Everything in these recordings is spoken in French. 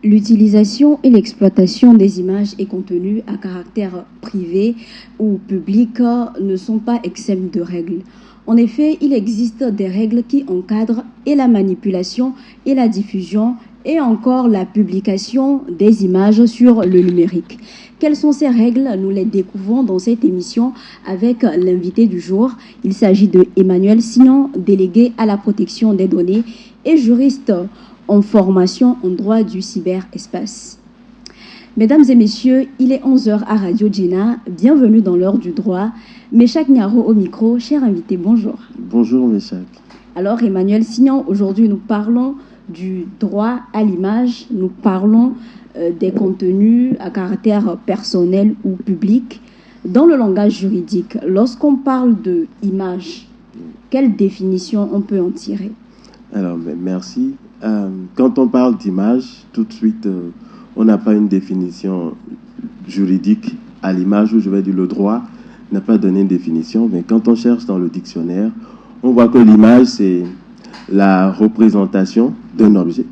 L'utilisation et l'exploitation des images et contenus à caractère privé ou public ne sont pas exempts de règles. En effet, il existe des règles qui encadrent et la manipulation et la diffusion et encore la publication des images sur le numérique. Quelles sont ces règles? Nous les découvrons dans cette émission avec l'invité du jour. Il s'agit de Emmanuel Signon, délégué à la protection des données et juriste en formation en droit du cyberespace. Mesdames et messieurs, il est 11h à Radio Djena. Bienvenue dans l'heure du droit. Méchac Niaro au micro. Cher invité, bonjour. Bonjour Méchac. Alors Emmanuel Signon, aujourd'hui nous parlons du droit à l'image. Nous parlons des contenus à caractère personnel ou public. Dans le langage juridique, lorsqu'on parle de image, quelle définition on peut en tirer? Alors, merci. Quand on parle d'image, tout de suite, on n'a pas une définition juridique à l'image, où je vais dire le droit n'a pas donné une définition, mais quand on cherche dans le dictionnaire, on voit que l'image, c'est la représentation d'un objet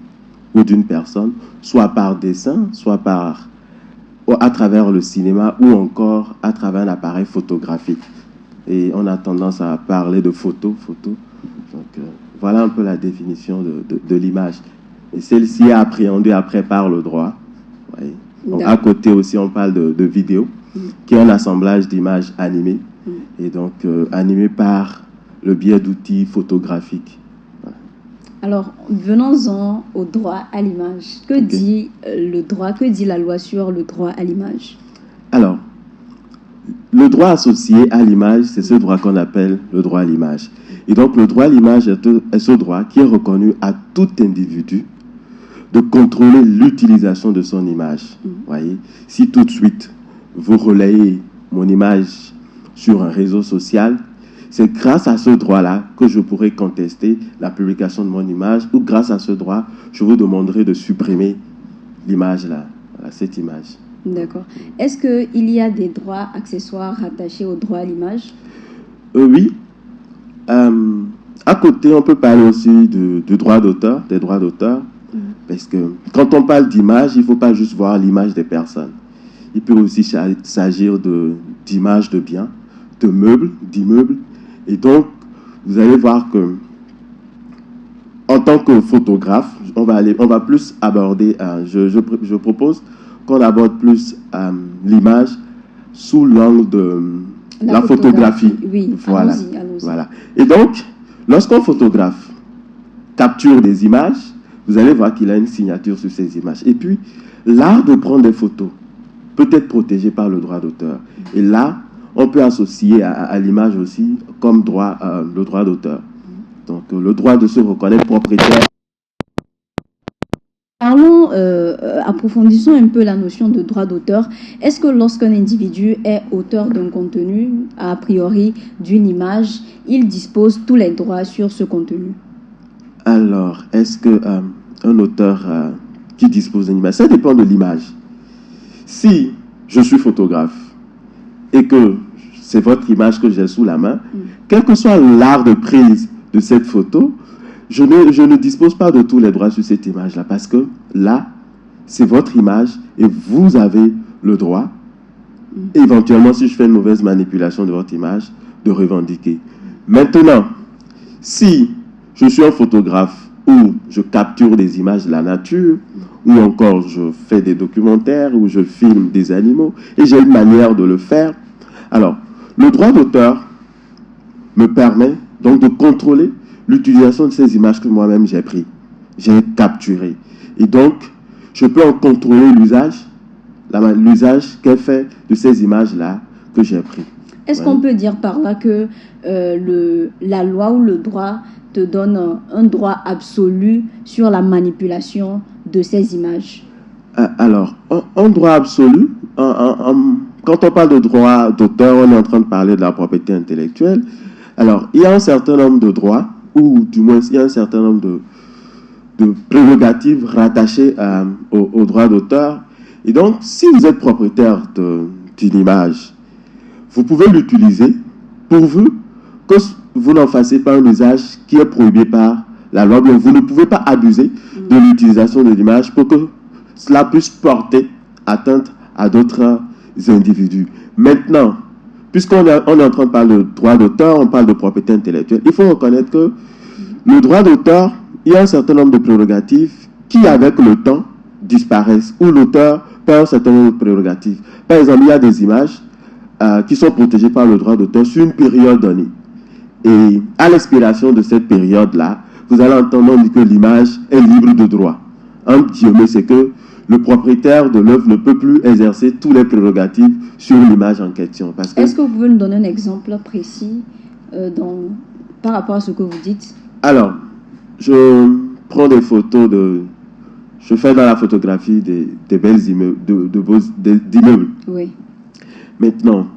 ou d'une personne, soit par dessin, soit à travers le cinéma ou encore à travers un appareil photographique. Et on a tendance à parler de photo. Donc, voilà un peu la définition de l'image. Et celle-ci est appréhendée après par le droit. Oui. Donc, à côté aussi, on parle de vidéo, qui est un assemblage d'images animées, et donc animées par le biais d'outils photographiques. Voilà. Alors, venons-en au droit à l'image. Que dit le droit, que dit la loi sur le droit à l'image? Alors, le droit associé à l'image, c'est ce droit qu'on appelle le droit à l'image. Et donc, le droit à l'image est ce droit qui est reconnu à tout individu de contrôler l'utilisation de son image. Voyez, si tout de suite, vous relayez mon image sur un réseau social, c'est grâce à ce droit-là que je pourrai contester la publication de mon image, ou grâce à ce droit, je vous demanderai de supprimer l'image-là, voilà, cette image. D'accord. Est-ce qu'il y a des droits accessoires rattachés au droit à l'image? Oui. À côté, on peut parler aussi du droit d'auteur, des droits d'auteur, parce que quand on parle d'image, il ne faut pas juste voir l'image des personnes. Il peut aussi s'agir d'images de biens, de meubles, d'immeubles. Et donc, vous allez voir que, en tant que photographe, on va plus aborder, je propose qu'on aborde plus l'image sous l'angle de la photographie. Oui, voilà. Allons-y. Voilà. Et donc, lorsqu'on photographe, capture des images, vous allez voir qu'il a une signature sur ces images. Et puis, l'art de prendre des photos peut être protégé par le droit d'auteur. Et là, on peut associer à l'image aussi comme droit, le droit d'auteur. Donc, le droit de se reconnaître propriétaire. Parlons, approfondissons un peu la notion de droit d'auteur. Est-ce que lorsqu'un individu est auteur d'un contenu, a priori d'une image, il dispose tous les droits sur ce contenu? Alors, est-ce qu'un auteur qui dispose d'une image, ça dépend de l'image. Si je suis photographe et que c'est votre image que j'ai sous la main, quel que soit l'art de prise de cette photo, je ne dispose pas de tous les droits sur cette image-là, parce que là, c'est votre image et vous avez le droit, éventuellement, si je fais une mauvaise manipulation de votre image, de revendiquer. Maintenant, si je suis un photographe où je capture des images de la nature, ou encore je fais des documentaires, ou je filme des animaux, et j'ai une manière de le faire, alors, le droit d'auteur me permet donc de contrôler l'utilisation de ces images que moi-même j'ai prises, j'ai capturées. Et donc, je peux en contrôler l'usage qu'est fait de ces images-là que j'ai prises. Est-ce qu'on peut dire par là que la loi ou le droit te donne un droit absolu sur la manipulation de ces images? Alors, un droit absolu, quand on parle de droit d'auteur, on est en train de parler de la propriété intellectuelle. Alors, il y a un certain nombre de droits, ou du moins, il y a un certain nombre de prérogatives rattachées au droit d'auteur. Et donc, si vous êtes propriétaire d'une image, vous pouvez l'utiliser pourvu que vous n'en fassiez pas un usage qui est prohibé par la loi. Bien, vous ne pouvez pas abuser de l'utilisation de l'image pour que cela puisse porter atteinte à d'autres individus. Maintenant, puisqu'on est en train de parler de droit d'auteur, on parle de propriété intellectuelle, il faut reconnaître que le droit d'auteur, il y a un certain nombre de prérogatives qui, avec le temps, disparaissent, ou l'auteur perd un certain nombre de prérogatives. Par exemple, il y a des images qui sont protégées par le droit d'auteur sur une période donnée. Et à l'expiration de cette période-là, vous allez entendre dire que l'image est libre de droit. En guillemets, c'est que le propriétaire de l'œuvre ne peut plus exercer tous les prérogatives sur l'image en question. Est-ce que vous pouvez nous donner un exemple précis par rapport à ce que vous dites? Alors, je prends des photos je fais dans la photographie des belles immeubles, d'immeubles. Oui. Maintenant,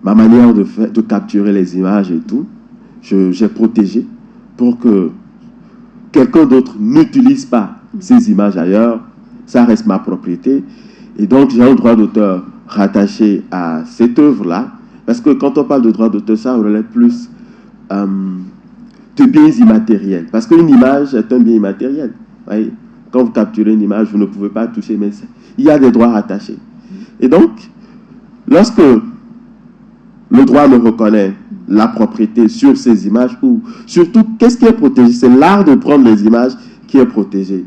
ma manière de capturer les images et tout, j'ai protégé pour que quelqu'un d'autre n'utilise pas ces images ailleurs. Ça reste ma propriété. Et donc, j'ai un droit d'auteur rattaché à cette œuvre-là. Parce que quand on parle de droit d'auteur, ça relève plus de biens immatériels. Parce qu'une image est un bien immatériel. Voyez? Quand vous capturez une image, vous ne pouvez pas toucher, mais il y a des droits rattachés. Et donc, lorsque le droit me reconnaît la propriété sur ces images, ou surtout, qu'est-ce qui est protégé? C'est l'art de prendre les images qui est protégé.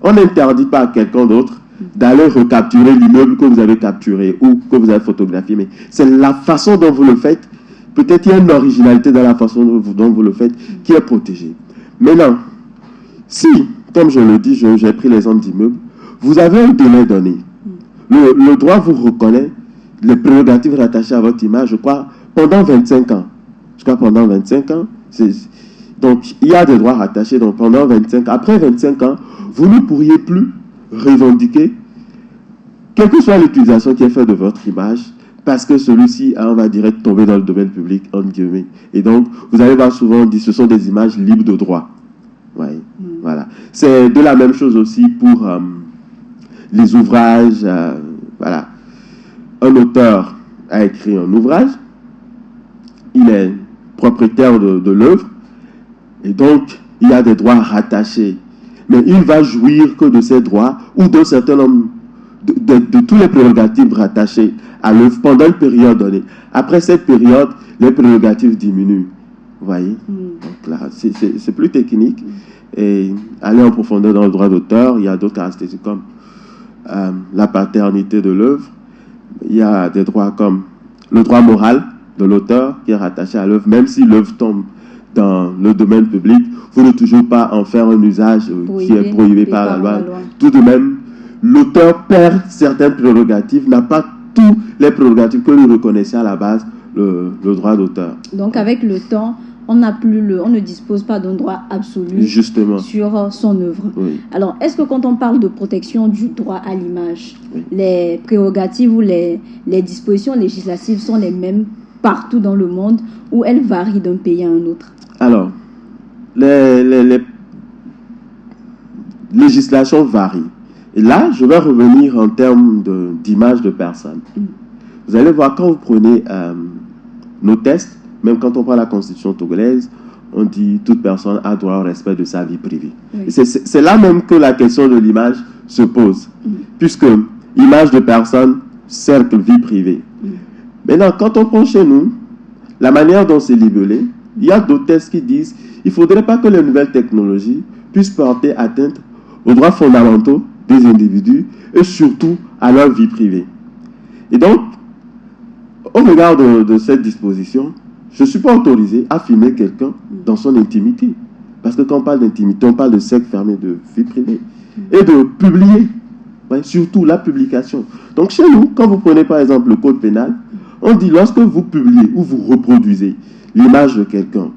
On n'interdit pas à quelqu'un d'autre d'aller recapturer l'immeuble que vous avez capturé ou que vous avez photographié, mais c'est la façon dont vous le faites. Peut-être il y a une originalité dans la façon dont vous le faites qui est protégée. Maintenant, si, comme je le dis, j'ai pris l'exemple d'immeuble, vous avez un délai donné. Le droit vous reconnaît les prérogatives rattachées à votre image, je crois, pendant 25 ans. Je crois pendant 25 ans. Donc, il y a des droits rattachés. Donc, pendant 25 ans. Après 25 ans, vous ne pourriez plus revendiquer, quelle que soit l'utilisation qui est faite de votre image, parce que celui-ci, on va direct tomber dans le domaine public, entre guillemets. Et donc, vous allez voir souvent dire, ce sont des images libres de droit. Ouais. Voilà. C'est de la même chose aussi pour les ouvrages. Voilà. Un auteur a écrit un ouvrage, il est propriétaire de l'œuvre, et donc il y a des droits rattachés. Mais il va jouir que de ces droits ou d'un certain nombre de tous les prérogatives rattachées à l'œuvre pendant une période donnée. Après cette période, les prérogatives diminuent. Vous voyez? Donc là, c'est plus technique. Et aller en profondeur dans le droit d'auteur, il y a d'autres caractéristiques comme la paternité de l'œuvre. Il y a des droits comme le droit moral de l'auteur qui est rattaché à l'œuvre, même si l'œuvre tombe dans le domaine public, vous ne toujours pas en faire un usage qui est prohibé par la loi. Tout de même, l'auteur perd certaines prérogatives, n'a pas toutes les prérogatives que lui reconnaissait à la base le droit d'auteur. Donc avec le temps, on ne dispose pas d'un droit absolu justement sur son œuvre. Oui. Alors, est-ce que quand on parle de protection du droit à l'image, oui, les prérogatives ou les dispositions législatives sont les mêmes partout dans le monde ou elles varient d'un pays à un autre? Alors, les législations varient. Et là, je vais revenir en termes d'image de personne. Vous allez voir, quand vous prenez nos tests, même quand on prend la constitution togolaise, on dit toute personne a droit au respect de sa vie privée. Oui. C'est là même que la question de l'image se pose. Puisque image de personne, cercle vie privée. Maintenant, quand on prend chez nous, la manière dont c'est libellé, il y a d'autres tests qui disent qu'il ne faudrait pas que les nouvelles technologies puissent porter atteinte aux droits fondamentaux des individus et surtout à leur vie privée. Et donc, au regard de cette disposition, je ne suis pas autorisé à filmer quelqu'un dans son intimité. Parce que quand on parle d'intimité, on parle de cercle fermé de vie privée. Et de publier, ouais, surtout la publication. Donc chez nous, quand vous prenez par exemple le code pénal, on dit lorsque vous publiez ou vous reproduisez l'image de quelqu'un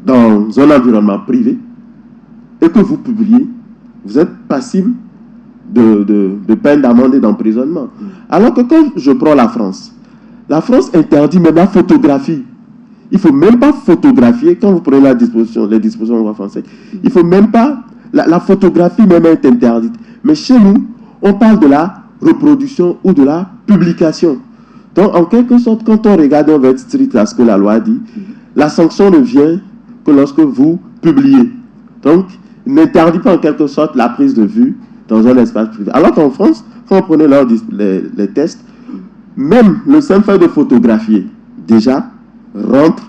dans un environnement privé et que vous publiez, vous êtes passible de peine d'amende et d'emprisonnement. Alors que quand je prends la France interdit même la photographie. Il ne faut même pas photographier, quand vous prenez les dispositions du droit français, il ne faut même pas, la photographie même est interdite. Mais chez nous, on parle de la reproduction ou de la publication. Donc, en quelque sorte, quand on regarde, on va être strict à ce que la loi dit, la sanction ne vient que lorsque vous publiez. Donc, n'interdit pas en quelque sorte la prise de vue dans un espace privé. Alors qu'en France, quand on prenait les tests, même le simple fait de photographier, déjà, rentre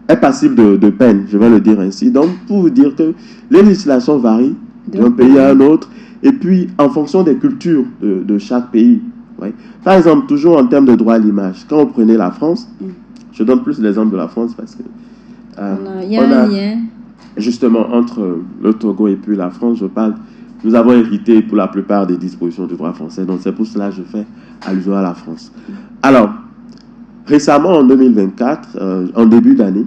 est passible de peine, je vais le dire ainsi. Donc, pour vous dire que les législations varient d'un pays à un autre, et puis en fonction des cultures de chaque pays. Ouais. Par exemple, toujours en termes de droit à l'image, quand on prenait la France, je donne plus l'exemple de la France parce que il y a un lien. Justement, entre le Togo et puis la France, je parle, nous avons hérité pour la plupart des dispositions du droit français, donc c'est pour cela que je fais allusion à la France. Alors, récemment, en 2024, en début d'année,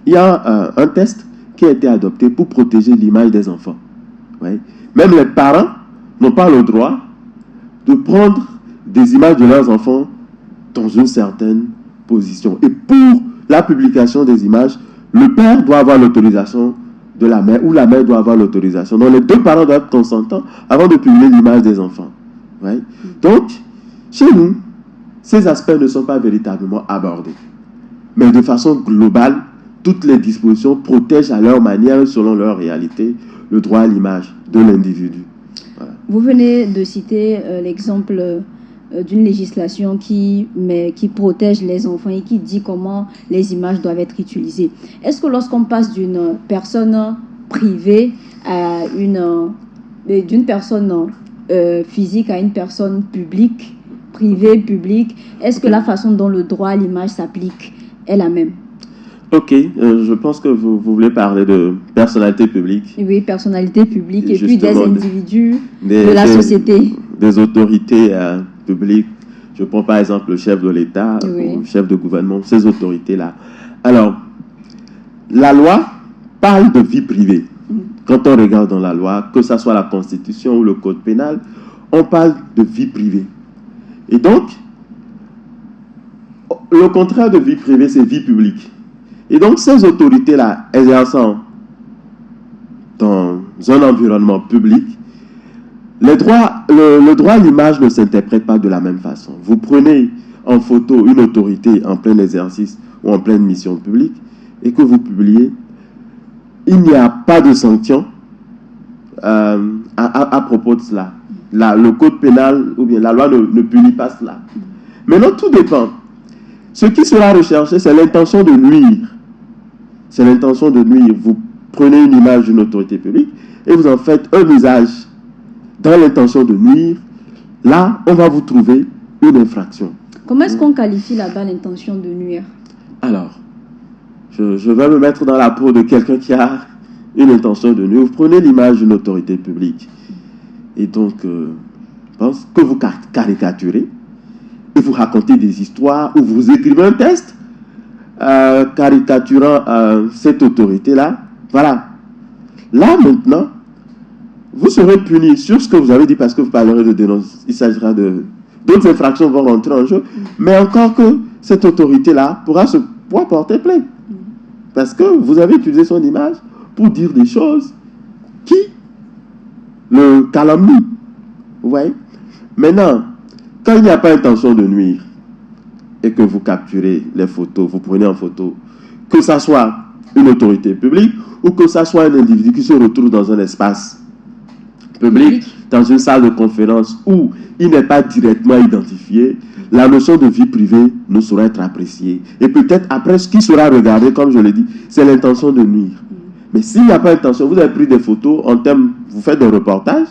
il y a un test qui a été adopté pour protéger l'image des enfants. Ouais. Même les parents n'ont pas le droit de prendre des images de leurs enfants dans une certaine position. Et pour la publication des images, le père doit avoir l'autorisation de la mère ou la mère doit avoir l'autorisation. Donc les deux parents doivent être consentants avant de publier l'image des enfants. Ouais. Donc, chez nous, ces aspects ne sont pas véritablement abordés. Mais de façon globale, toutes les dispositions protègent à leur manière, selon leur réalité, le droit à l'image de l'individu. Voilà. Vous venez de citer l'exemple d'une législation qui protège les enfants et qui dit comment les images doivent être utilisées. Est-ce que lorsqu'on passe d'une personne privée à d'une personne physique à une personne publique, privée, publique, est-ce que la façon dont le droit à l'image s'applique est la même? Ok, je pense que vous voulez parler de personnalité publique. Oui, personnalité publique et puis des individus de la société. Des autorités publiques. Je prends par exemple le chef de l'État, ou le chef de gouvernement, ces autorités-là. Alors, la loi parle de vie privée. Quand on regarde dans la loi, que ce soit la Constitution ou le Code pénal, on parle de vie privée. Et donc, le contraire de vie privée, c'est vie publique. Et donc, ces autorités-là, exerçant dans un environnement public, le droit à l'image ne s'interprète pas de la même façon. Vous prenez en photo une autorité en plein exercice ou en pleine mission publique et que vous publiez, il n'y a pas de sanction à propos de cela. Le code pénal ou bien la loi ne punit pas cela. Maintenant, tout dépend. Ce qui sera recherché, c'est l'intention de nuire. C'est l'intention de nuire. Vous prenez une image d'une autorité publique et vous en faites un usage dans l'intention de nuire. Là, on va vous trouver une infraction. Comment est-ce qu'on qualifie là-bas l'intention de nuire? Alors, je vais me mettre dans la peau de quelqu'un qui a une intention de nuire. Vous prenez l'image d'une autorité publique et donc, je pense que vous caricaturez et vous racontez des histoires ou vous écrivez un texte caricaturant cette autorité-là. Voilà. Là, maintenant, vous serez puni sur ce que vous avez dit parce que vous parlerez de dénonce. Il s'agira d'autres infractions vont rentrer en jeu. Mais encore que cette autorité-là pourra porter plainte. Parce que vous avez utilisé son image pour dire des choses qui le calomnient. Vous voyez? Maintenant, quand il n'y a pas intention de nuire et que vous capturez les photos, vous prenez en photo, que ça soit une autorité publique ou que ça soit un individu qui se retrouve dans un espace public, dans une salle de conférence où il n'est pas directement identifié, la notion de vie privée ne saura être appréciée. Et peut-être après, ce qui sera regardé, comme je l'ai dit, c'est l'intention de nuire. Mais s'il n'y a pas d'intention, vous avez pris des photos, vous faites des reportages,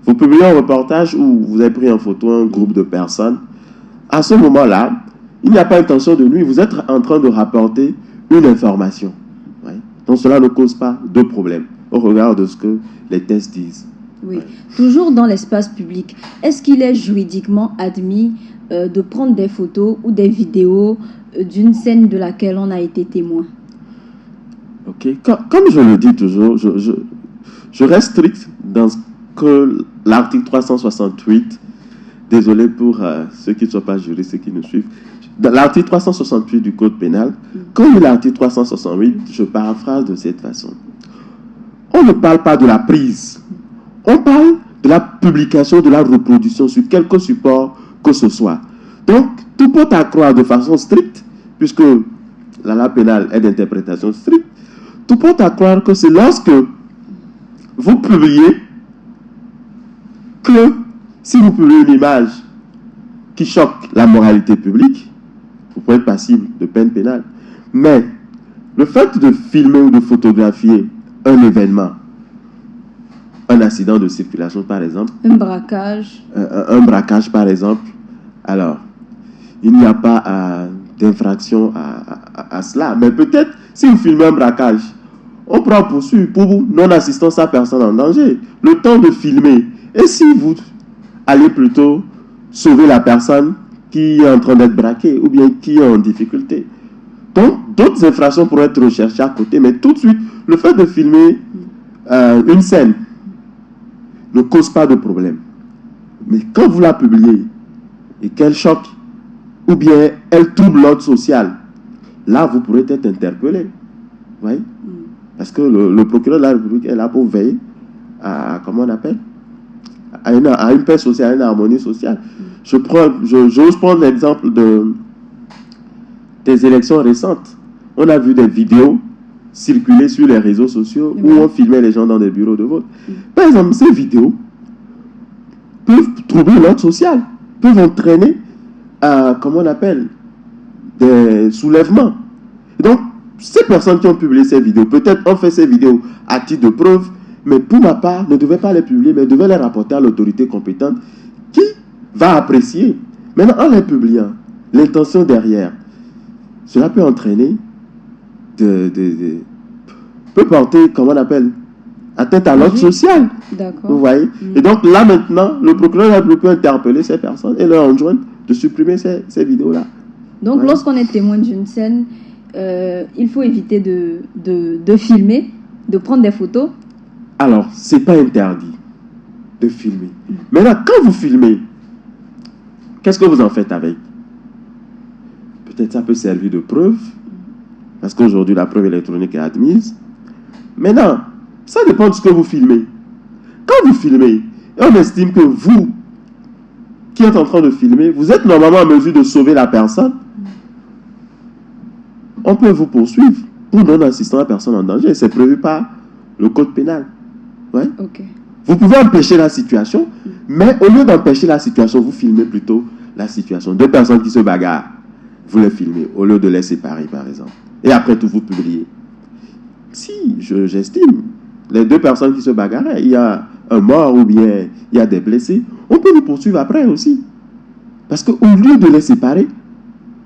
vous publiez un reportage où vous avez pris en photo un groupe de personnes. À ce moment-là, il n'y a pas d'intention de nuire, vous êtes en train de rapporter une information. Ouais. Donc cela ne cause pas de problème au regard de ce que les tests disent. Oui. Ouais. Toujours dans l'espace public, est-ce qu'il est juridiquement admis de prendre des photos ou des vidéos d'une scène de laquelle on a été témoin? Ok. Comme je le dis toujours, je reste strict dans ce que l'article 368, désolé pour ceux qui ne sont pas juristes, ceux qui nous suivent, dans l'article 368 du Code pénal, comme l'article 368, je paraphrase de cette façon. On ne parle pas de la prise, on parle de la publication, de la reproduction sur quelque support que ce soit. Donc, tout porte à croire de façon stricte, puisque la loi pénale est d'interprétation stricte, tout porte à croire que c'est lorsque vous publiez que si vous publiez une image qui choque la moralité publique, vous pouvez être passible de peine pénale. Mais le fait de filmer ou de photographier un événement, un accident de circulation par exemple, un braquage, par exemple, alors il n'y a pas d'infraction à cela. Mais peut-être si vous filmez un braquage, on pourra poursuivre pour non-assistance à personne en danger. Le temps de filmer. Et si vous allez plutôt sauver la personne qui est en train d'être braquée ou bien qui est en difficulté. Donc, d'autres infractions pourraient être recherchées à côté, mais tout de suite, le fait de filmer une scène ne cause pas de problème. Mais quand vous la publiez et qu'elle choque, ou bien elle trouble l'ordre social, là, vous pourrez être interpellé. Vous voyez? Parce que le procureur de la République est là pour veiller à, comment on appelle, à une paix sociale, à une harmonie sociale. J'ose prendre l'exemple des élections récentes. On a vu des vidéos circuler sur les réseaux sociaux où on filmait les gens dans des bureaux de vote. Par exemple, ces vidéos peuvent troubler l'ordre social, peuvent entraîner, comment on appelle, des soulèvements. Donc, ces personnes qui ont publié ces vidéos, peut-être ont fait ces vidéos à titre de preuve, mais pour ma part, ne devaient pas les publier, mais devaient les rapporter à l'autorité compétente qui va apprécier. Maintenant, en les publiant, l'intention derrière, cela peut entraîner, peut porter, comment on appelle, atteinte à l'ordre social. D'accord. Vous voyez? Et donc là maintenant, le procureur peut interpeller ces personnes et leur enjoindre de supprimer ces vidéos-là. Donc lorsqu'on est témoin d'une scène, il faut éviter de filmer, de prendre des photos. Alors, c'est pas interdit de filmer. Maintenant, quand vous filmez, qu'est-ce que vous en faites avec? Peut-être ça peut servir de preuve, parce qu'aujourd'hui la preuve électronique est admise. Maintenant, ça dépend de ce que vous filmez. Quand vous filmez, et on estime que vous, qui êtes en train de filmer, vous êtes normalement en mesure de sauver la personne, on peut vous poursuivre pour non-assistance à personne en danger. C'est prévu par le code pénal. Ouais? Okay. Vous pouvez empêcher la situation, mais au lieu d'empêcher la situation, vous filmez plutôt la situation. Deux personnes qui se bagarrent, vous les filmez, au lieu de les séparer, par exemple. Et après tout, vous publiez. Si, j'estime, les deux personnes qui se bagarraient, il y a un mort ou bien il y a des blessés, on peut les poursuivre après aussi. Parce qu'au lieu de les séparer,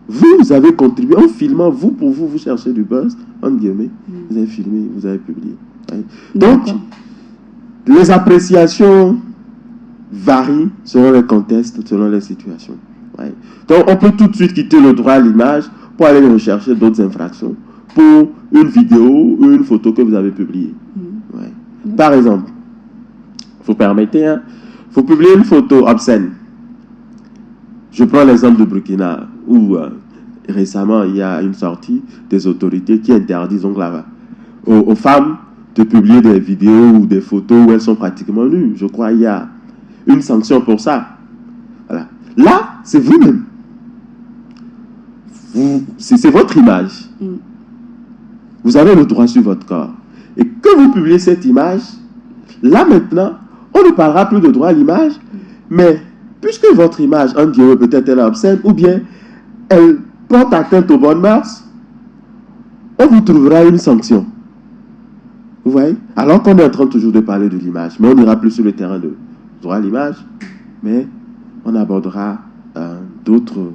vous avez contribué en filmant, vous cherchez du buzz, entre guillemets, vous avez filmé, vous avez publié. Ouais. Donc, les appréciations varient selon les contextes, selon les situations. Ouais. Donc, on peut tout de suite quitter le droit à l'image pour aller rechercher d'autres infractions pour une vidéo ou une photo que vous avez publiée. Ouais. Par exemple, vous permettez, il faut publier une photo obscène. Je prends l'exemple de Burkina, où récemment, il y a une sortie des autorités qui interdisent donc aux femmes de publier des vidéos ou des photos où elles sont pratiquement nues. Je crois qu'il y a une sanction pour ça. Voilà. Là, c'est vous-même. C'est votre image. Vous avez le droit sur votre corps. Et que vous publiez cette image, là maintenant, on ne parlera plus de droit à l'image, mais puisque votre image, en Dieu, peut-être elle est obscène, ou bien elle porte atteinte aux bonnes mœurs, on vous trouvera une sanction. Vous voyez? Alors qu'on est en train toujours de parler de l'image, mais on n'ira plus sur le terrain de droit à l'image, mais on abordera d'autres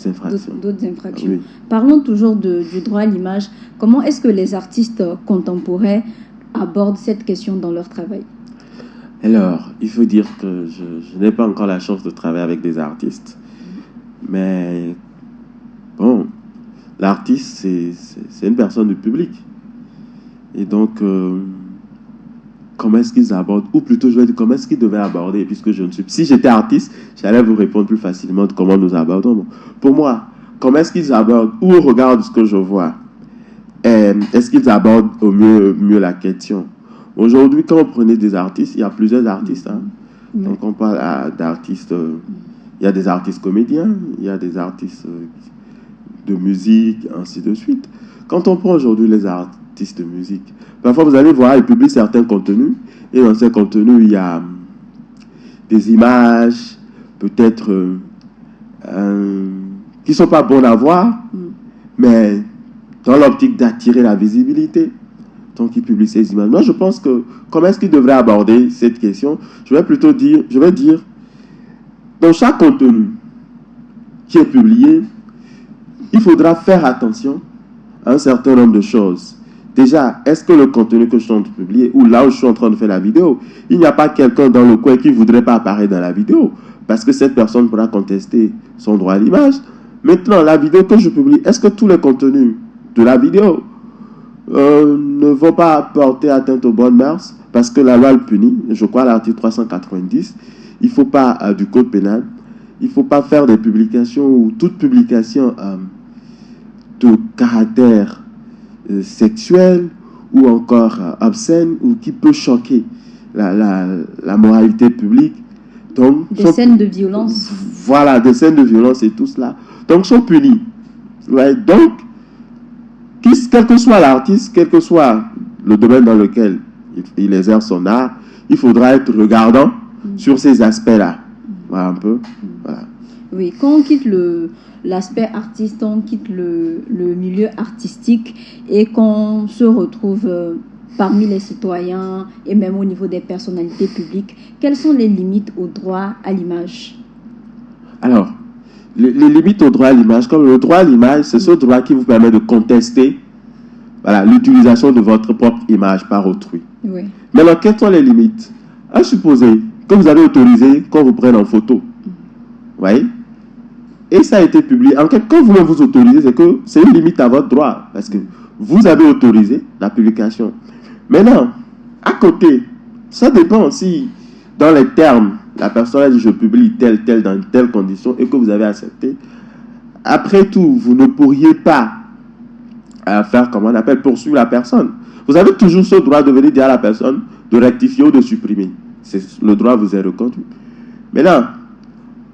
infractions. D'autres infractions. Oui. Parlons toujours du droit à l'image. Comment est-ce que les artistes contemporains abordent cette question dans leur travail? Alors, il faut dire que je n'ai pas encore la chance de travailler avec des artistes. Mais, bon, l'artiste, c'est une personne du public. Et donc, comment est-ce qu'ils abordent, ou plutôt, je vais dire, comment est-ce qu'ils devaient aborder, puisque je ne suis... Si j'étais artiste, j'allais vous répondre plus facilement de comment nous abordons. Pour moi, comment est-ce qu'ils abordent, ou au regard de ce que je vois, est-ce qu'ils abordent au mieux la question? Aujourd'hui, quand on prenait des artistes, il y a plusieurs artistes. Donc, on parle d'artistes... il y a des artistes comédiens, il y a des artistes de musique, ainsi de suite. Quand on prend aujourd'hui les artistes artistes de musique. Parfois, vous allez voir, ils publient certains contenus, et dans ces contenus, il y a des images, peut-être, qui ne sont pas bonnes à voir, mais dans l'optique d'attirer la visibilité. Donc, ils publient ces images. Moi, je pense que, comment est-ce qu'ils devraient aborder cette question? Je vais dire, dans chaque contenu qui est publié, il faudra faire attention à un certain nombre de choses. Déjà, est-ce que le contenu que je suis en train de publier, ou là où je suis en train de faire la vidéo, il n'y a pas quelqu'un dans le coin qui ne voudrait pas apparaître dans la vidéo, parce que cette personne pourra contester son droit à l'image. Maintenant, la vidéo que je publie, est-ce que tous les contenus de la vidéo ne vont pas porter atteinte aux bonnes mœurs? Parce que la loi le punit, je crois, l'article 390, il ne faut pas, du code pénal, il ne faut pas faire des publications ou toute publication de caractère sexuel ou encore obscène ou qui peut choquer la moralité publique. Donc, des scènes de violence. Voilà, des scènes de violence et tout cela. Donc, sont punis. Ouais, donc, quel que soit l'artiste, quel que soit le domaine dans lequel il exerce son art, il faudra être regardant sur ces aspects-là. Voilà un peu. Voilà. Oui, quand on quitte l'aspect artiste, on quitte le milieu artistique et qu'on se retrouve parmi les citoyens et même au niveau des personnalités publiques, quelles sont les limites au droit à l'image? Alors, les limites au droit à l'image, comme le droit à l'image, c'est ce droit qui vous permet de contester l'utilisation de votre propre image par autrui. Oui. Mais alors, quelles sont les limites? À supposer que vous avez autorisé qu'on vous prenne en photo. Vous voyez? Et ça a été publié. En fait, quand vous autorisez, c'est une limite à votre droit. Parce que vous avez autorisé la publication. Maintenant, à côté, ça dépend si, dans les termes, la personne a dit je publie tel, dans telle condition et que vous avez accepté. Après tout, vous ne pourriez pas faire, comment on appelle, poursuivre la personne. Vous avez toujours ce droit de venir dire à la personne de rectifier ou de supprimer. Le droit vous est reconnu. Maintenant,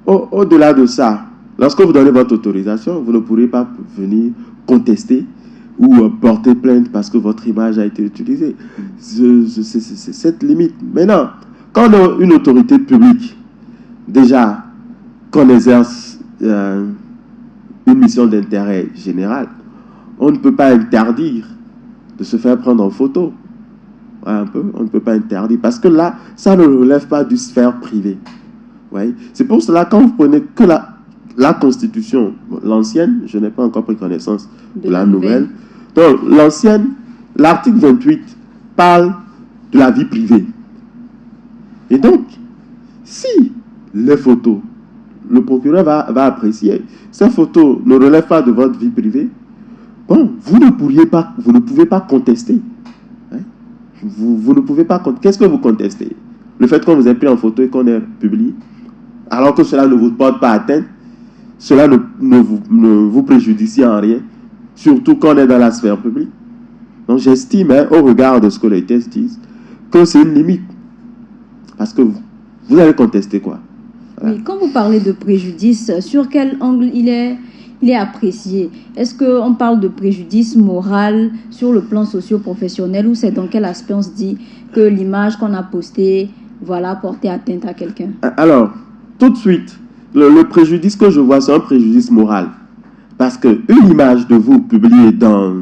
au-delà de ça, lorsque vous donnez votre autorisation, vous ne pourrez pas venir contester ou porter plainte parce que votre image a été utilisée. C'est cette limite. Maintenant, quand on a une autorité publique, déjà, qu'on exerce une mission d'intérêt général, on ne peut pas interdire de se faire prendre en photo. Un peu, on ne peut pas interdire parce que là, ça ne relève pas du sphère privée. Ouais. C'est pour cela, quand vous prenez que la Constitution, l'ancienne, je n'ai pas encore pris connaissance de la nouvelle. Donc, l'ancienne, l'article 28 parle de la vie privée. Et donc, si les photos, le procureur va apprécier, ces photos ne relèvent pas de votre vie privée, bon, vous ne pouvez pas contester. Hein? Vous ne pouvez pas contester. Qu'est-ce que vous contestez? Le fait qu'on vous ait pris en photo et qu'on ait publié, alors que cela ne vous porte pas atteinte, cela ne vous préjudicie en rien, surtout quand on est dans la sphère publique. Donc j'estime, au regard de ce que les tests disent, que c'est une limite. Parce que vous allez contester quoi? Voilà. Oui, quand vous parlez de préjudice, sur quel angle il est apprécié? Est-ce qu'on parle de préjudice moral sur le plan socio-professionnel ou c'est dans quel aspect on se dit que l'image qu'on a postée, voilà, portait atteinte à quelqu'un? Alors, tout de suite, le préjudice que je vois, c'est un préjudice moral. Parce qu'une image de vous publiée dans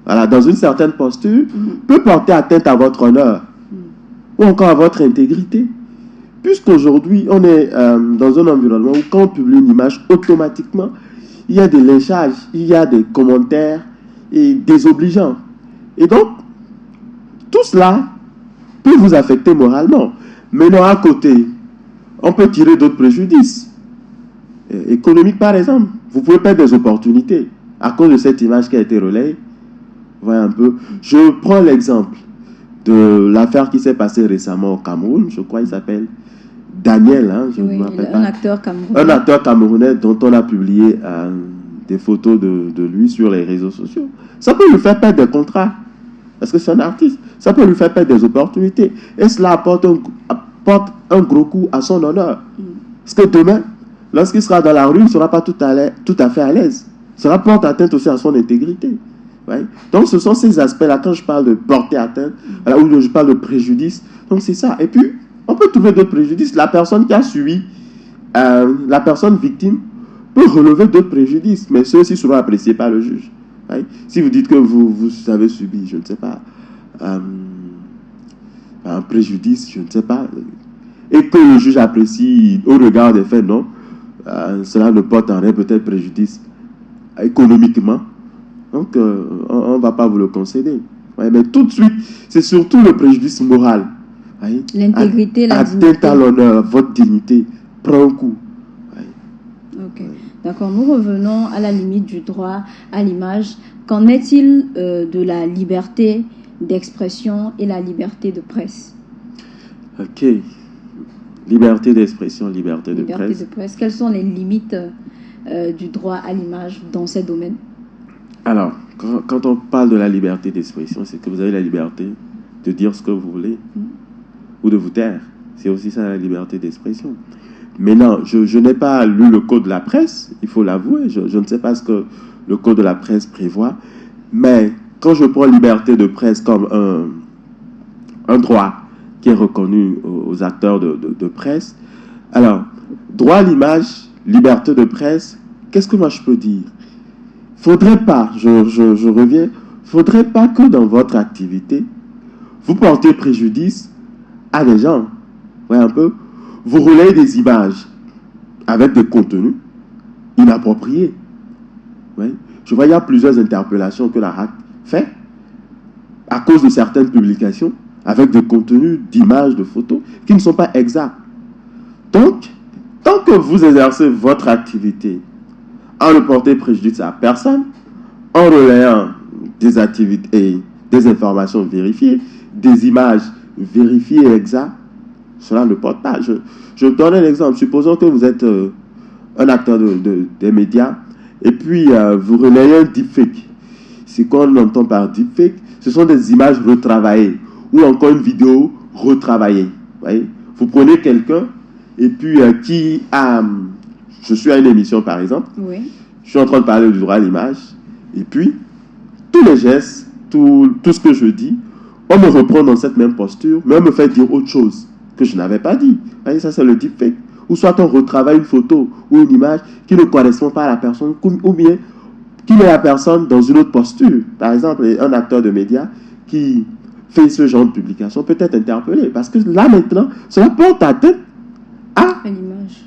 une certaine posture peut porter atteinte à votre honneur ou encore à votre intégrité. Puisqu'aujourd'hui, on est dans un environnement où quand on publie une image, automatiquement, il y a des lynchages, il y a des commentaires et désobligeants. Et donc, tout cela peut vous affecter moralement. Maintenant, à côté, on peut tirer d'autres préjudices. Économiques, par exemple. Vous pouvez perdre des opportunités à cause de cette image qui a été relayée. Voyez un peu. Je prends l'exemple de l'affaire qui s'est passée récemment au Cameroun. Je crois qu'il s'appelle Daniel. Je ne m'appelle pas. Un acteur camerounais dont on a publié des photos de lui sur les réseaux sociaux. Ça peut lui faire perdre des contrats. Parce que c'est un artiste. Ça peut lui faire perdre des opportunités. Et cela apporte un gros coup à son honneur. Parce que demain, lorsqu'il sera dans la rue, il ne sera pas tout à fait à l'aise. Cela porte atteinte aussi à son intégrité. Ouais. Donc, ce sont ces aspects-là, quand je parle de porter atteinte, voilà, ou je parle de préjudice. Donc, c'est ça. Et puis, on peut trouver d'autres préjudices. La personne qui a subi, la personne victime peut relever d'autres préjudices, mais ceux-ci seront appréciés par le juge. Ouais. Si vous dites que vous avez subi, je ne sais pas, un préjudice, je ne sais pas, et que le juge apprécie au regard des faits, non, cela ne porte en rien peut-être préjudice économiquement. Donc, on ne va pas vous le concéder. Ouais, mais tout de suite, c'est surtout le préjudice moral. Ouais. L'intégrité, la dignité. Atteinte à l'honneur, votre dignité prend un coup. Ouais. Ok, d'accord. Nous revenons à la limite du droit à l'image. Qu'en est-il de la liberté d'expression et la liberté de presse? Ok. Liberté d'expression, liberté de presse. Quelles sont les limites du droit à l'image dans ces domaines? Alors, quand on parle de la liberté d'expression, c'est que vous avez la liberté de dire ce que vous voulez ou de vous taire. C'est aussi ça la liberté d'expression. Maintenant, je n'ai pas lu le code de la presse, il faut l'avouer. Je ne sais pas ce que le code de la presse prévoit. Mais quand je prends liberté de presse comme un droit qui est reconnu aux acteurs de presse, alors, droit à l'image, liberté de presse, qu'est-ce que moi je peux dire? Faudrait pas, je reviens, faudrait pas que dans votre activité, vous portez préjudice à des gens. Ouais, un peu. Vous relayez des images avec des contenus inappropriés. Ouais. Je vois, il y a plusieurs interpellations que la RAC fait à cause de certaines publications avec des contenus d'images, de photos qui ne sont pas exacts. Donc, tant que vous exercez votre activité en ne portant préjudice à personne, en relayant des activités, des informations vérifiées, des images vérifiées et exactes, cela ne porte pas. Je donne un exemple. Supposons que vous êtes un acteur des médias et puis vous relayez un deepfake. C'est quoi on entend par deepfake? Ce sont des images retravaillées ou encore une vidéo retravaillée. Vous prenez quelqu'un et puis qui a... Je suis à une émission par exemple. Oui. Je suis en train de parler du droit à l'image. Et puis, tous les gestes, tout ce que je dis, on me reprend dans cette même posture, mais on me fait dire autre chose que je n'avais pas dit. Voyez, ça c'est le deepfake. Ou soit on retravaille une photo ou une image qui ne correspond pas à la personne, ou bien qui met la personne dans une autre posture. Par exemple, un acteur de médias qui fait ce genre de publication peut être interpellé. Parce que là maintenant, cela porte atteinte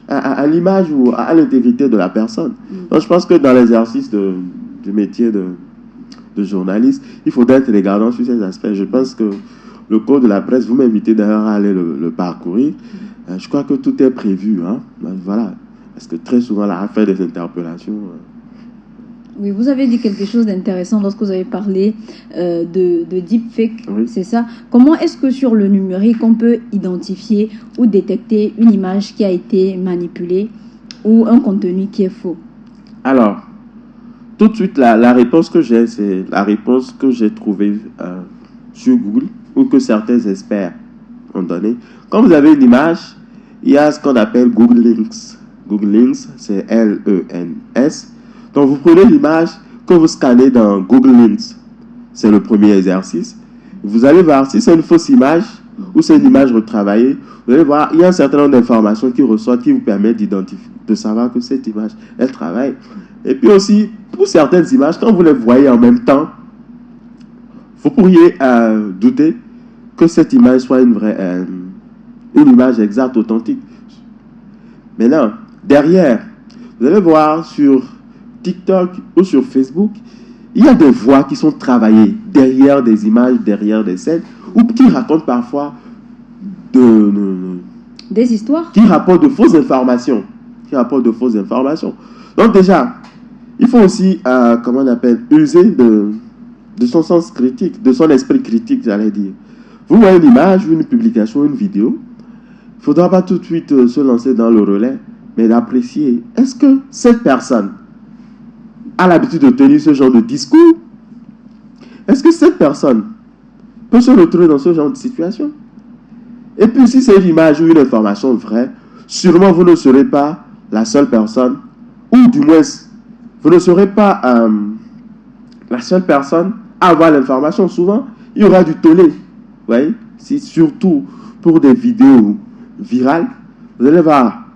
à l'image ou à l'intégrité de la personne. Donc je pense que dans l'exercice du métier de journaliste, il faudrait être regardant sur ces aspects. Je pense que le code de la presse, vous m'invitez d'ailleurs à aller le parcourir. Je crois que tout est prévu. Hein. Voilà. Parce que très souvent, la fait des interpellations. Oui, vous avez dit quelque chose d'intéressant lorsque vous avez parlé de deepfake, oui. C'est ça. Comment est-ce que sur le numérique, on peut identifier ou détecter une image qui a été manipulée ou un contenu qui est faux? Alors, tout de suite, la réponse que j'ai, c'est la réponse que j'ai trouvée sur Google ou que certains experts ont donnée. Quand vous avez une image, il y a ce qu'on appelle Google Links. Google Links, c'est L-E-N-S. Donc, vous prenez l'image que vous scannez dans Google Lens. C'est le premier exercice. Vous allez voir si c'est une fausse image ou c'est une image retravaillée. Vous allez voir, il y a un certain nombre d'informations qui ressortent qui vous permettent d'identifier, de savoir que cette image, elle travaille. Et puis aussi, pour certaines images, quand vous les voyez en même temps, vous pourriez douter que cette image soit une image exacte, authentique. Maintenant, derrière, vous allez voir sur TikTok ou sur Facebook, il y a des voix qui sont travaillées derrière des images, derrière des scènes, ou qui racontent parfois des histoires, qui rapportent de fausses informations. Donc déjà, il faut aussi, comment on appelle, user de son sens critique, de son esprit critique, j'allais dire. Vous voyez une image, une publication, une vidéo, il ne faudra pas tout de suite se lancer dans le relais, mais d'apprécier, est-ce que cette personne a l'habitude de tenir ce genre de discours? Est-ce que cette personne peut se retrouver dans ce genre de situation? Et puis si c'est une image ou une information vraie, sûrement vous ne serez pas la seule personne, ou du moins vous ne serez pas la seule personne à avoir l'information. Souvent, il y aura du tollé. Vous voyez? Si, surtout pour des vidéos virales, vous allez voir,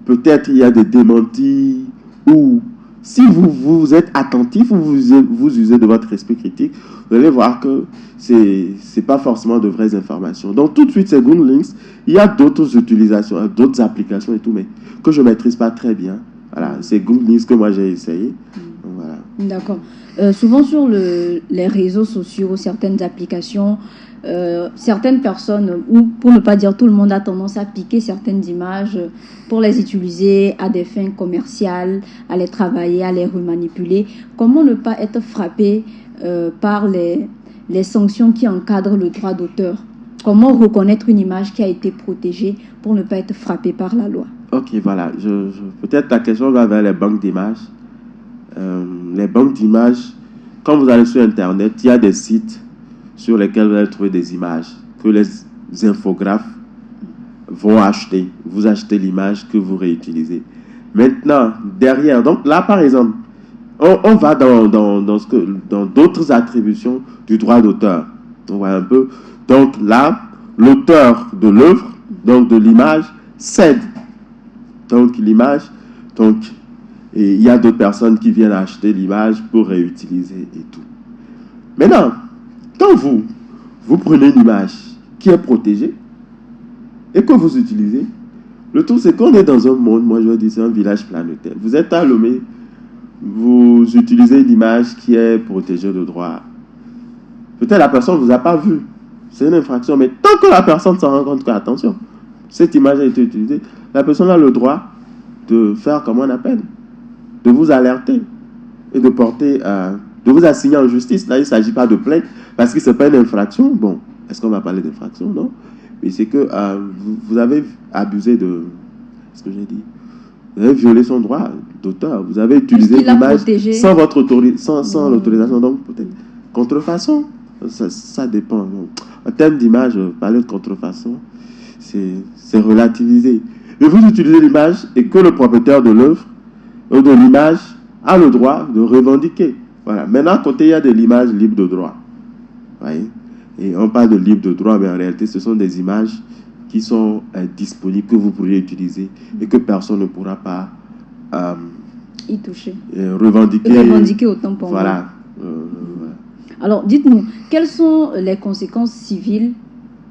peut-être il y a des démentis, ou si vous êtes attentif ou vous usez de votre esprit critique, vous allez voir que c'est pas forcément de vraies informations. Donc tout de suite, ces Good Links, il y a d'autres utilisations, d'autres applications et tout, mais que je maîtrise pas très bien. Voilà, c'est Good Links que moi j'ai essayé. Donc, voilà. D'accord. Souvent sur les réseaux sociaux, certaines applications, certaines personnes, ou pour ne pas dire tout le monde, a tendance à piquer certaines images pour les utiliser à des fins commerciales, à les travailler, à les remanipuler. Comment ne pas être frappé par les sanctions qui encadrent le droit d'auteur? Comment reconnaître une image qui a été protégée pour ne pas être frappé par la loi? Ok, voilà. Peut-être la question va vers les banques d'images. Les banques d'images, quand vous allez sur Internet, il y a des sites sur lesquels vous allez trouver des images que les infographes vont acheter. Vous achetez l'image que vous réutilisez. Maintenant, derrière, donc là par exemple, on va dans d'autres attributions du droit d'auteur. On voit un peu. Donc là, l'auteur de l'œuvre, donc de l'image, cède. Donc l'image, et il y a d'autres personnes qui viennent acheter l'image pour réutiliser et tout. Maintenant, quand vous prenez une image qui est protégée et que vous utilisez, le tout c'est qu'on est dans un monde, moi je dis c'est un village planétaire. Vous êtes à Lomé, vous utilisez une image qui est protégée de droit. Peut-être la personne ne vous a pas vu. C'est une infraction, mais tant que la personne s'en rend compte que, attention, cette image a été utilisée, la personne a le droit de faire comme on appelle, de vous alerter et de porter, de vous assigner en justice. Là, il ne s'agit pas de plainte parce que ce n'est pas une infraction. Bon, est-ce qu'on va parler d'infraction? Non. Mais c'est que vous avez abusé de ce que j'ai dit. Vous avez violé son droit d'auteur. Vous avez utilisé l'image sans votre sans l'autorisation. Donc, peut-être contrefaçon, ça dépend. Donc, en termes d'image, parler de contrefaçon, c'est relativisé. Mais vous utilisez l'image et que le propriétaire de l'œuvre ou de l'image a le droit de revendiquer. Voilà. Maintenant, à côté, il y a de l'image libre de droit. Voyez? Et on parle de libre de droit, mais en réalité, ce sont des images qui sont disponibles, que vous pourriez utiliser et que personne ne pourra pas y toucher. Revendiquer autant pour voilà. moi. Alors, dites-nous, quelles sont les conséquences civiles,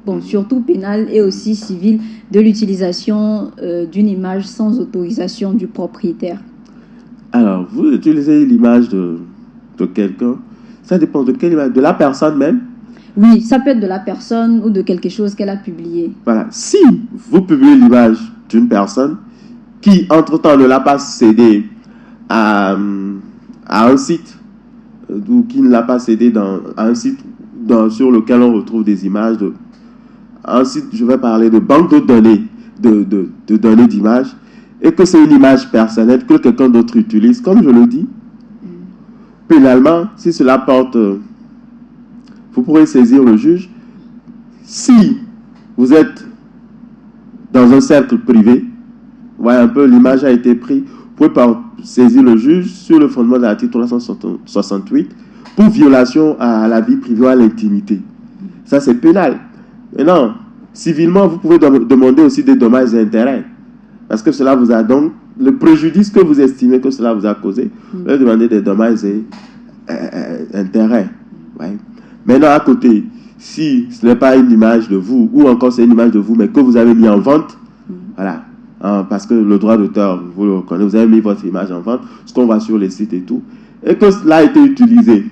bon, surtout pénales et aussi civiles, de l'utilisation d'une image sans autorisation du propriétaire? Alors, vous utilisez l'image de quelqu'un, ça dépend de quelle image, de la personne même. Oui, ça peut être de la personne ou de quelque chose qu'elle a publié. Voilà. Si vous publiez l'image d'une personne qui, entre-temps, ne l'a pas cédé à un site, ou qui ne l'a pas cédé à un site sur lequel on retrouve des images, un site, je vais parler de banque de données, de données d'images, et que c'est une image personnelle que quelqu'un d'autre utilise, comme je le dis, pénalement, si cela porte... vous pourrez saisir le juge. Si vous êtes dans un cercle privé, voyez un peu, l'image a été prise, vous pouvez saisir le juge sur le fondement de l'article 368 pour violation à la vie privée ou à l'intimité. Ça, c'est pénal. Maintenant, civilement, vous pouvez demander aussi des dommages et intérêts. Parce que cela vous a donc, le préjudice que vous estimez que cela vous a causé, vous pouvez demander des dommages et intérêts. Ouais. Maintenant, à côté, si ce n'est pas une image de vous, ou encore c'est une image de vous, mais que vous avez mis en vente, voilà, parce que le droit d'auteur, vous le reconnaissez, vous avez mis votre image en vente, ce qu'on voit sur les sites et tout, et que cela a été utilisé.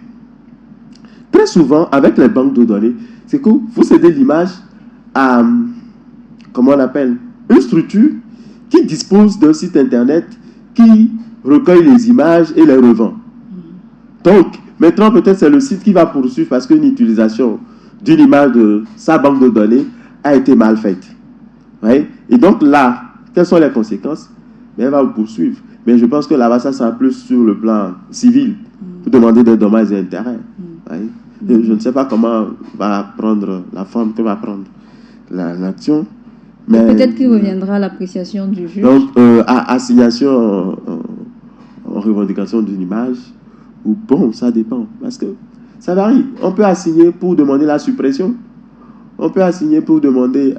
Très souvent, avec les banques de données, c'est que vous cédez l'image à, comment on appelle, une structure qui dispose d'un site internet qui recueille les images et les revend. Donc, maintenant, peut-être c'est le site qui va poursuivre parce qu'une utilisation d'une image de sa banque de données a été mal faite. Ouais? Et donc là, quelles sont les conséquences? Mais elle va vous poursuivre. Mais je pense que là-bas, ça sera plus sur le plan civil. Vous demandez des dommages et intérêts. Ouais? Je ne sais pas comment va prendre la forme que va prendre l'action. Mais peut-être qu'il reviendra à l'appréciation du juge. Donc, assignation en revendication d'une image, Ou bon, ça dépend. Parce que ça varie. On peut assigner pour demander la suppression. On peut assigner pour demander,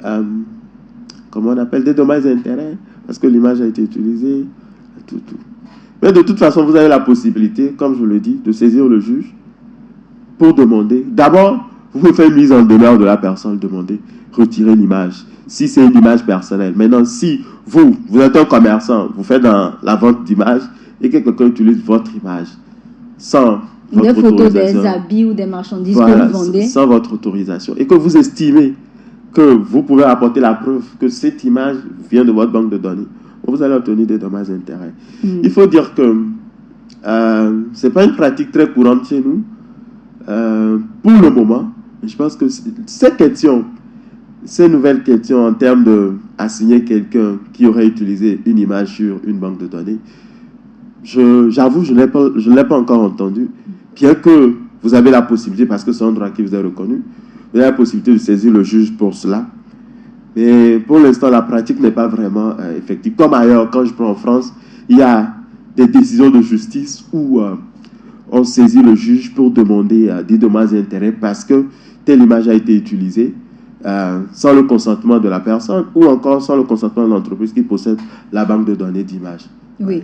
comment on appelle, des dommages et intérêts. Parce que l'image a été utilisée. Tout. Mais de toute façon, vous avez la possibilité, comme je le dis, de saisir le juge pour demander. D'abord, vous pouvez faire une mise en demeure de la personne, demander, retirer l'image. Si c'est une image personnelle. Maintenant, si vous êtes un commerçant, vous faites dans la vente d'images et que quelqu'un utilise votre image sans votre des photos autorisation, des habits ou des marchandises voilà, que vous vendez, sans votre autorisation, et que vous estimez que vous pouvez apporter la preuve que cette image vient de votre banque de données, vous allez obtenir des dommages et intérêts. Il faut dire que ce n'est pas une pratique très courante chez nous pour le moment. Je pense que ces nouvelles questions en termes d'assigner quelqu'un qui aurait utilisé une image sur une banque de données, j'avoue, je ne l'ai pas encore entendu, bien que vous avez la possibilité, parce que c'est un droit qui vous est reconnu, vous avez la possibilité de saisir le juge pour cela. Mais pour l'instant, la pratique n'est pas vraiment effective. Comme ailleurs, quand je prends en France, il y a des décisions de justice où on saisit le juge pour demander des dommages et intérêts parce que telle image a été utilisée sans le consentement de la personne ou encore sans le consentement de l'entreprise qui possède la banque de données d'images. Oui.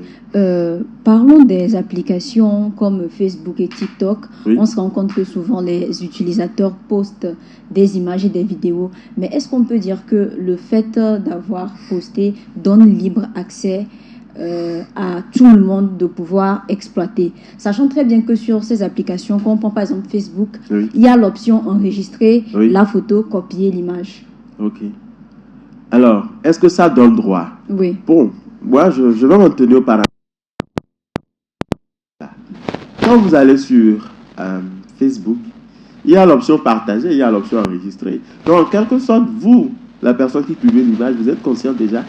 Parlons des applications comme Facebook et TikTok. Oui. On se rend compte que souvent les utilisateurs postent des images et des vidéos. Mais est-ce qu'on peut dire que le fait d'avoir posté donne libre accès à tout le monde de pouvoir exploiter? Sachant très bien que sur ces applications, quand on prend par exemple Facebook, Oui. il y a l'option enregistrer Oui. la photo, copier l'image. Ok. Alors, est-ce que ça donne droit? Oui. Bon, moi, je vais m'en tenir au paramètre. Quand vous allez sur Facebook, il y a l'option partager, il y a l'option enregistrer. Donc, en quelque sorte, vous, la personne qui publie l'image, vous êtes conscient déjà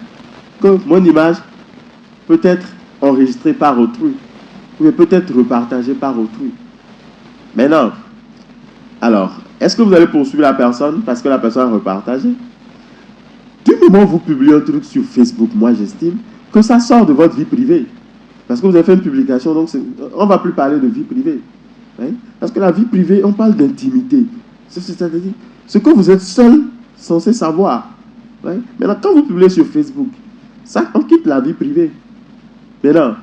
que mon image peut être enregistrée par autrui, ou peut être repartagée par autrui. Maintenant, alors, est-ce que vous allez poursuivre la personne parce que la personne a repartagé? Du moment où vous publiez un truc sur Facebook, moi j'estime que ça sort de votre vie privée. Parce que vous avez fait une publication, donc on ne va plus parler de vie privée. Hein? Parce que la vie privée, on parle d'intimité. C'est-à-dire ce que vous êtes seul censé savoir. Hein? Maintenant, quand vous publiez sur Facebook, ça, on quitte la vie privée. Maintenant,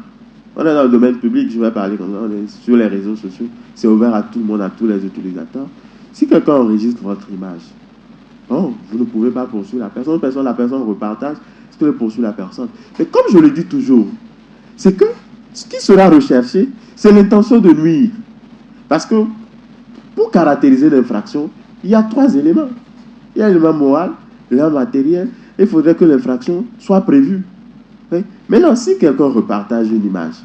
on est dans le domaine public, je vais parler comme ça, on est sur les réseaux sociaux, c'est ouvert à tout le monde, à tous les utilisateurs. Si quelqu'un enregistre votre image, oh, vous ne pouvez pas poursuivre la personne, la personne repartage, est-ce que vous poursuivez la personne? Mais comme je le dis toujours, c'est que ce qui sera recherché, c'est l'intention de nuire. Parce que pour caractériser l'infraction, il y a 3 éléments. Il y a l'élément moral, l'élément matériel, et il faudrait que l'infraction soit prévue. Oui. Maintenant, si quelqu'un repartage une image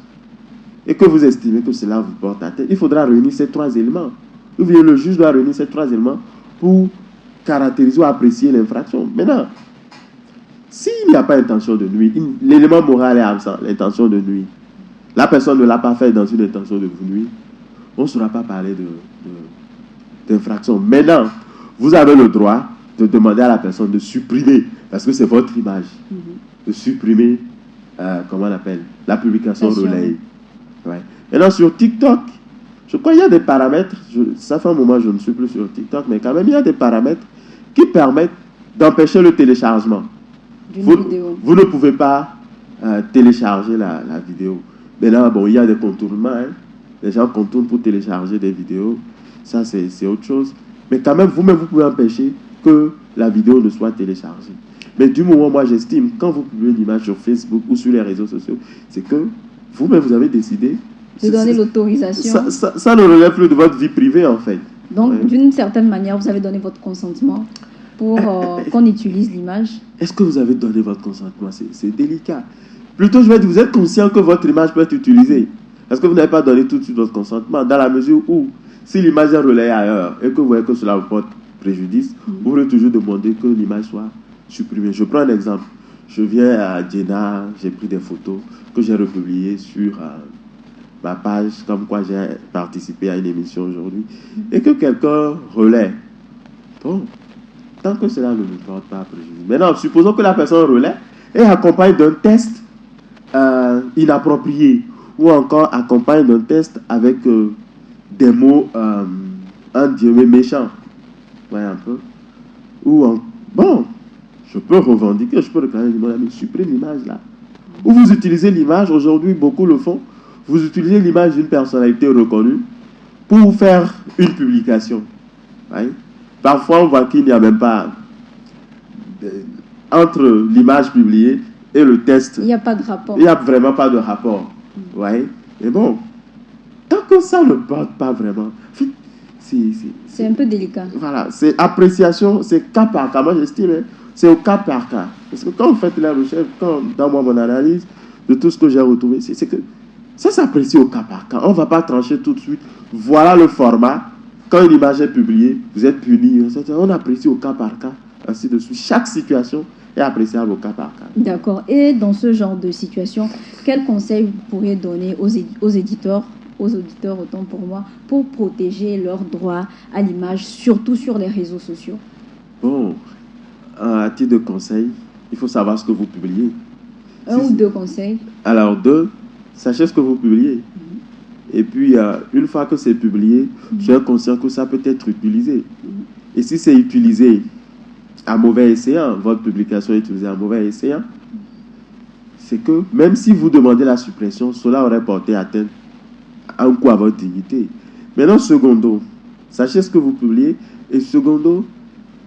et que vous estimez que cela vous porte à tête, il faudra réunir ces 3 éléments. Ou bien le juge doit réunir ces 3 éléments pour caractériser ou apprécier l'infraction. Maintenant, s'il n'y a pas intention de nuire, l'élément moral est absent, l'intention de nuire. La personne ne l'a pas fait dans une intention de vous nuire. On ne saura pas parler d'infraction. Maintenant, vous avez le droit de demander à la personne de supprimer, parce que c'est votre image, de supprimer, comment on appelle, la publication relayée. Ouais. Maintenant, sur TikTok, je crois qu'il y a des paramètres, ça fait un moment que je ne suis plus sur TikTok, mais quand même, il y a des paramètres qui permettent d'empêcher le téléchargement. Vous ne pouvez pas télécharger la vidéo. Maintenant, bon, il y a des contournements. Hein. Les gens contournent pour télécharger des vidéos. Ça, c'est autre chose. Mais quand même, vous-même, vous pouvez empêcher que la vidéo ne soit téléchargée. Mais du moment, moi, j'estime, quand vous publiez une image sur Facebook ou sur les réseaux sociaux, c'est que vous-même, vous avez décidé de donner l'autorisation. Ça ne relève plus de votre vie privée, en fait. Donc, ouais. D'une certaine manière, vous avez donné votre consentement pour qu'on utilise l'image. Est-ce que vous avez donné votre consentement? C'est délicat. Plutôt, je vais dire, vous êtes conscient que votre image peut être utilisée. Est-ce que vous n'avez pas donné tout de suite votre consentement? Dans la mesure où, si l'image est relayée ailleurs et que vous voyez que cela vous porte préjudice, vous voulez toujours demander que l'image soit supprimée. Je prends un exemple. Je viens à Djenna, j'ai pris des photos que j'ai republiées sur ma page, comme quoi j'ai participé à une émission aujourd'hui, et que quelqu'un relaie. Bon, tant que cela ne nous porte pas préjudice. Maintenant, supposons que la personne relaie et accompagne d'un test inapproprié, ou encore accompagne d'un test avec des mots, un guillemets méchant. Ouais, un peu. Bon, je peux revendiquer, je peux réclamer l'image, mais supprime l'image là. Ou vous utilisez l'image, aujourd'hui beaucoup le font, vous utilisez l'image d'une personnalité reconnue pour faire une publication. Ouais. Parfois, on voit qu'il n'y a même pas entre l'image publiée et le test. Il n'y a pas de rapport. Il n'y a vraiment pas de rapport. Ouais. Mais bon, tant que ça ne porte pas vraiment, c'est un peu délicat. Voilà, c'est appréciation, c'est cas par cas. Moi, j'estime, c'est au cas par cas. Parce que quand vous faites la recherche, dans mon analyse de tout ce que j'ai retrouvé, c'est que ça s'apprécie au cas par cas. On ne va pas trancher tout de suite. Voilà le format. Quand une image est publiée, vous êtes puni. On apprécie au cas par cas, ainsi de suite. Chaque situation est appréciable au cas par cas. D'accord. Et dans ce genre de situation, quels conseils vous pourriez donner aux éditeurs, aux auditeurs, autant pour moi, pour protéger leurs droits à l'image, surtout sur les réseaux sociaux? Bon, à titre de conseil, il faut savoir ce que vous publiez. Ou deux conseils. Alors, sachez ce que vous publiez. Et puis, une fois que c'est publié, soyez conscient que ça peut être utilisé. Et si c'est utilisé à mauvais escient, votre publication est utilisée à mauvais escient, c'est que même si vous demandez la suppression, cela aurait porté atteinte à un coup à votre dignité. Maintenant, secondo, sachez ce que vous publiez. Et secondo,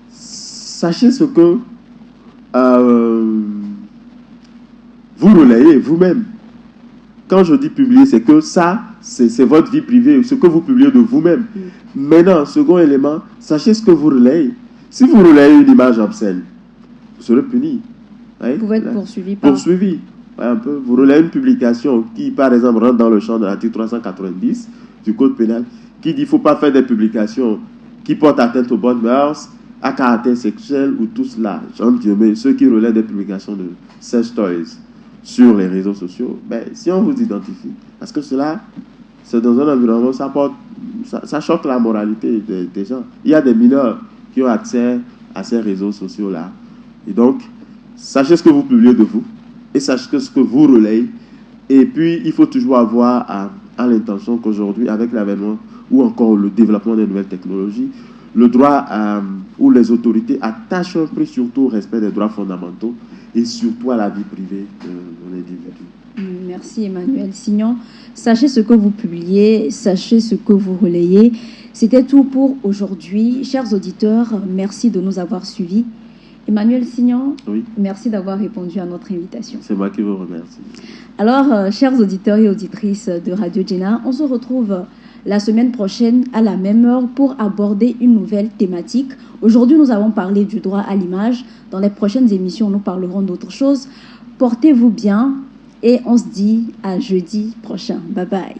sachez ce que vous relayez vous-même. Quand je dis publier, c'est que ça, c'est votre vie privée, ce que vous publiez de vous-même. Maintenant, second élément, sachez ce que vous relayez. Si vous relayez une image obscène, vous serez puni. Vous pouvez être poursuivi. Ouais, un peu. Vous relayez une publication qui, par exemple, rentre dans le champ de l'article 390 du Code pénal, qui dit qu'il ne faut pas faire des publications qui portent atteinte aux bonnes mœurs, à caractère sexuel ou tout cela. Ceux qui relaient des publications de sex toys sur les réseaux sociaux, si on vous identifie, parce que cela, c'est dans un environnement, ça choque la moralité des gens. Il y a des mineurs qui ont accès à ces réseaux sociaux-là. Et donc, sachez ce que vous publiez de vous et sachez ce que vous relayez. Et puis, il faut toujours avoir à l'intention qu'aujourd'hui, avec l'avènement ou encore le développement des nouvelles technologies, le droit ou les autorités attachent un prix surtout au respect des droits fondamentaux et surtout à la vie privée de l'individu. Merci Emmanuel Signon. Sachez ce que vous publiez, sachez ce que vous relayez. C'était tout pour aujourd'hui. Chers auditeurs, merci de nous avoir suivis. Emmanuel Signon, oui. Merci d'avoir répondu à notre invitation. C'est moi qui vous remercie. Alors, chers auditeurs et auditrices de Radio Djena, on se retrouve la semaine prochaine à la même heure pour aborder une nouvelle thématique. Aujourd'hui, nous avons parlé du droit à l'image. Dans les prochaines émissions, nous parlerons d'autres choses. Portez-vous bien et on se dit à jeudi prochain. Bye bye.